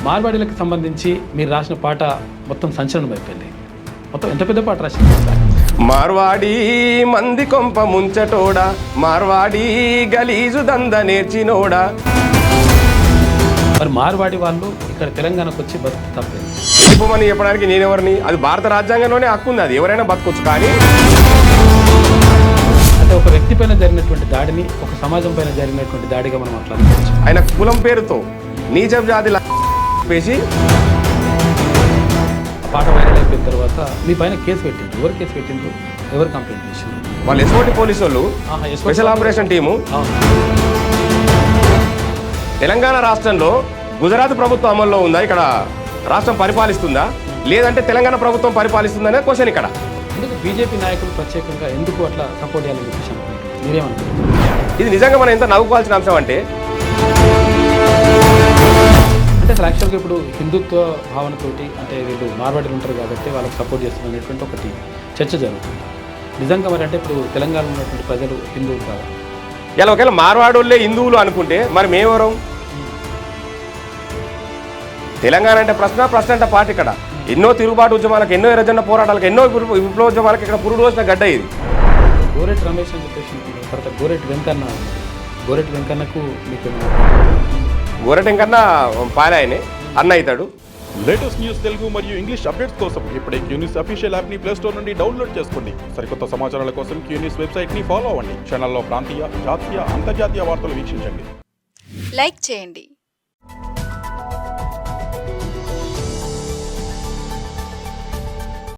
మార్వాడీలకు సంబంధించి మీరు రాసిన పాట మొత్తం సంచలనం అయిపోయింది. మొత్తం ఎంత పెద్ద పాట రాసింది? మార్వాడి మంది కొంప ముంచటోడా, మార్వాడి గలీజు దంద నేర్చినోడా. మరి మార్వాడి వాళ్ళు ఇక్కడ తెలంగాణకు వచ్చి బతుకు తప్పలేదు. వెళ్ళిపోమని చెప్పడానికి నేనెవరిని? అది భారత రాజ్యాంగంలోనే హక్కు ఉంది, అది ఎవరైనా బతకొచ్చు. కానీ అంటే ఒక వ్యక్తి పైన జరిగినటువంటి దాడిని ఒక సమాజం పైన జరిగినటువంటి దాడిగా మనం మాట్లాడుకోవచ్చు. ఆయన కులం పేరుతో నీచ జాతి వేసి పాట వైరల్ అయిపోయిన తర్వాత మీ పైన కేసు పెట్టిండ్రు. ఎవరు కేసు పెట్టిండ్రు? ఎవరు కంప్లైంట్ చేసిండ్రు? వాళ్ళు ఎస్ఓటి పోలీసు వాళ్ళు, స్పెషల్ ఆపరేషన్ టీము. తెలంగాణ రాష్ట్రంలో గుజరాత్ ప్రభుత్వం అమల్లో ఉందా? ఇక్కడ రాష్ట్రం పరిపాలిస్తుందా, లేదంటే తెలంగాణ ప్రభుత్వం పరిపాలిస్తుందనే క్వశ్చన్ ఇక్కడ. ఎందుకు బీజేపీ నాయకులు ప్రత్యేకంగా ఎందుకు అట్లా సపోర్ట్ చేయాలని చెప్పేసి అనుకుంటున్నారు? మీరేమంటారు? ఇది నిజంగా మనం ఎంత నవ్వుకోవాల్సిన అంశం అంటే అసలు యాక్చువల్గా ఇప్పుడు హిందుత్వ భావనతోటి అంటే వీళ్ళు మార్వాడీలు ఉంటారు కాబట్టి వాళ్ళకి సపోర్ట్ చేస్తున్నారు అనేటువంటి ఒకటి చర్చ జరుగుతుంది. నిజంగా మరి అంటే ఇప్పుడు తెలంగాణలో ఉన్నటువంటి ప్రజలు హిందువులు కాదు. ఇలా ఒకవేళ మార్వాడోళ్ళే హిందువులు అనుకుంటే మరి మేమెవరం? తెలంగాణ అంటే ప్రశ్న అంటే పాట. ఇక్కడ ఎన్నో తిరుగుబాటు ఉద్యమాలకు, ఎన్నో ఎర్రజెండా పోరాటాలకు, ఎన్నో విప్లవోద్యమాలకు ఇక్కడ పురుడు రోజున గడ్డ ఇది. గోరెటి రమేష్ అని చెప్పేసి తర్వాత గోరెటి వెంకన్న. గోరెటి వెంకన్నకు మీకు గోరెటి వెంకన్న పారాయనే అన్న అవుతాడు. లేటెస్ట్ న్యూస్ తెలుగు మరియు ఇంగ్లీష్ అప్డేట్స్ కోసం ఇప్పుడే క్యూన్యూస్ అఫీషియల్ యాప్ ని ప్లే స్టోర్ నుండి డౌన్లోడ్ చేసుకోండి. సరికొత్త సమాచారాల కోసం క్యూన్యూస్ వెబ్సైట్ ని ఫాలో అవ్వండి. ఛానల్లో ప్రాంతీయ, జాతీయ, అంతర్జాతీయ వార్తలు వీక్షించండి. లైక్ చేయండి.